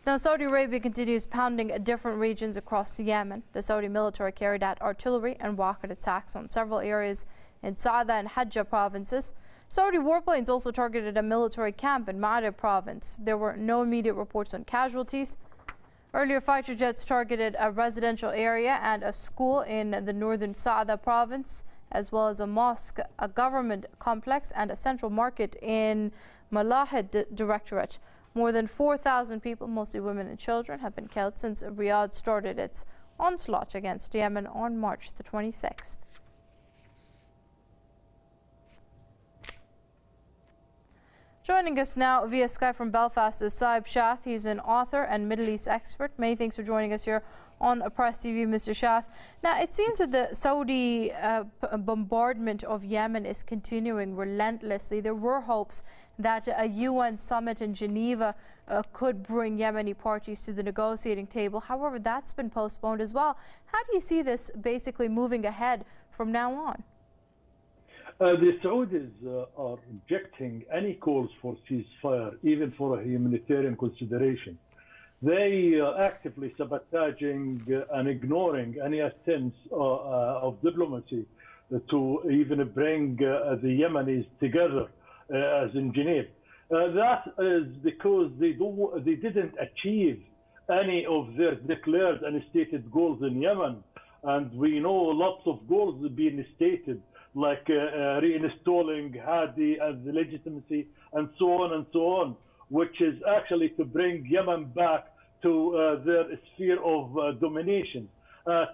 Now, Saudi Arabia continues pounding different regions across Yemen. The Saudi military carried out artillery and rocket attacks on several areas in Saada and Hajjah provinces. Saudi warplanes also targeted a military camp in Ma'arib province. There were no immediate reports on casualties. Earlier, fighter jets targeted a residential area and a school in the northern Saada province, as well as a mosque, a government complex, and a central market in Malahid Directorate. More than 4,000 people, mostly women and children, have been killed since Riyadh started its onslaught against Yemen on March the 26th. Joining us now via Skype from Belfast is Saeb Shaath. He's an author and Middle East expert. Many thanks for joining us here on Press TV, Mr. Shaath. Now, it seems that the Saudi bombardment of Yemen is continuing relentlessly. There were hopes that a UN summit in Geneva could bring Yemeni parties to the negotiating table. However, that's been postponed as well. How do you see this basically moving ahead from now on? The Saudis are rejecting any calls for ceasefire, even for a humanitarian consideration. They are actively sabotaging and ignoring any attempts of diplomacy to even bring the Yemenis together as in Geneva. That is because they didn't achieve any of their declared and stated goals in Yemen. And we know lots of goals being stated, like reinstalling Hadi and the legitimacy and so on, which is actually to bring Yemen back to their sphere of domination.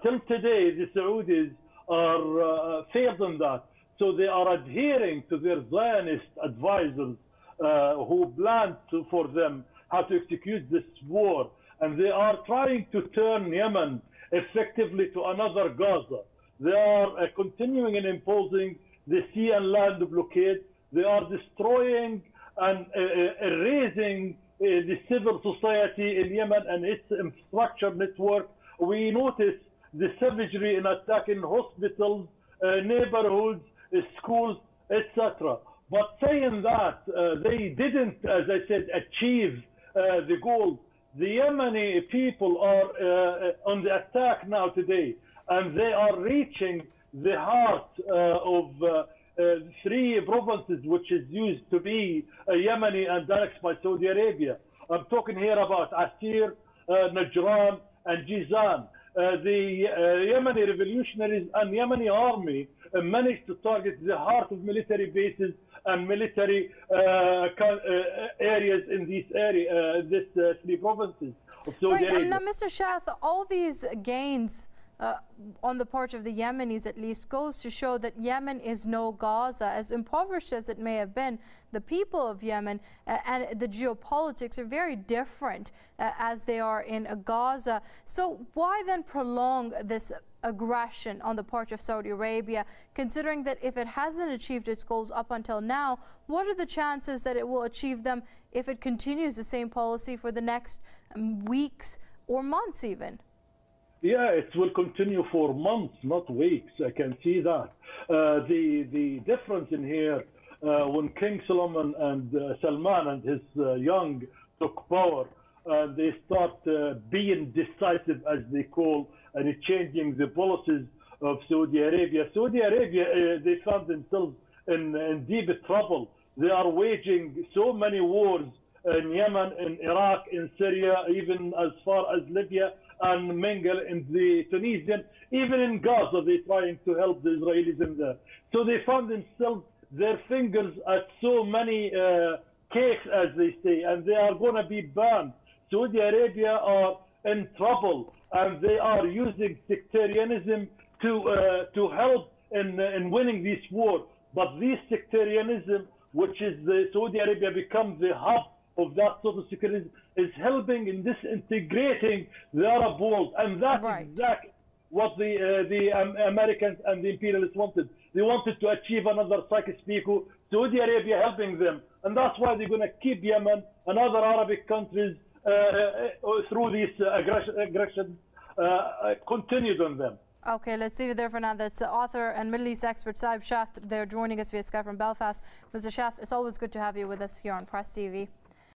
Till today, the Saudis are failed on that. So they are adhering to their Zionist advisors who planned for them how to execute this war. And they are trying to turn Yemen effectively to another Gaza. They are continuing and imposing the sea and land blockade. They are destroying and erasing the civil society in Yemen and its infrastructure network. We notice the savagery in attacking hospitals, neighborhoods, schools, etc. But saying that, they didn't, as I said, achieve the goal. The Yemeni people are on the attack now today, and they are reaching the heart of three provinces which is used to be Yemeni and annexed by Saudi Arabia. I'm talking here about Asir, Najran, and Jizan. The Yemeni revolutionaries and Yemeni army managed to target the heart of military bases and military areas in these three provinces of Saudi Arabia. And now, Mr. Shaath, all these gains on the part of the Yemenis at least goes to show that Yemen is no Gaza. As impoverished as it may have been, the people of Yemen and the geopolitics are very different as they are in Gaza. So why then prolong this aggression on the part of Saudi Arabia, considering that if it hasn't achieved its goals up until now, what are the chances that it will achieve them if it continues the same policy for the next weeks or months even? Yeah, it will continue for months, not weeks. I can see that. The difference in here, when King Solomon and Salman and his young took power, they start being decisive, as they call, and changing the policies of Saudi Arabia. Saudi Arabia, they found themselves in deep trouble. They are waging so many wars in Yemen, in Iraq, in Syria, even as far as Libya and Mingle in the Tunisian, even in Gaza, they're trying to help the Israelis in there. So they found themselves, their fingers at so many cakes, as they say, and they are going to be banned. Saudi Arabia are in trouble, and they are using sectarianism to help in winning this war. But this sectarianism, which is the Saudi Arabia become the hub of that sort of security, is helping in disintegrating the Arab world, and that's exactly what the Americans and the imperialists wanted. They wanted to achieve another Sykes-Picot, Saudi Arabia helping them, and that's why they're going to keep Yemen and other Arabic countries through this aggression continued on them. Okay, let's leave it there for now. That's author and Middle East expert Saeb Shaath. They're joining us via Skype from Belfast. Mr. Shaath, it's always good to have you with us here on Press TV.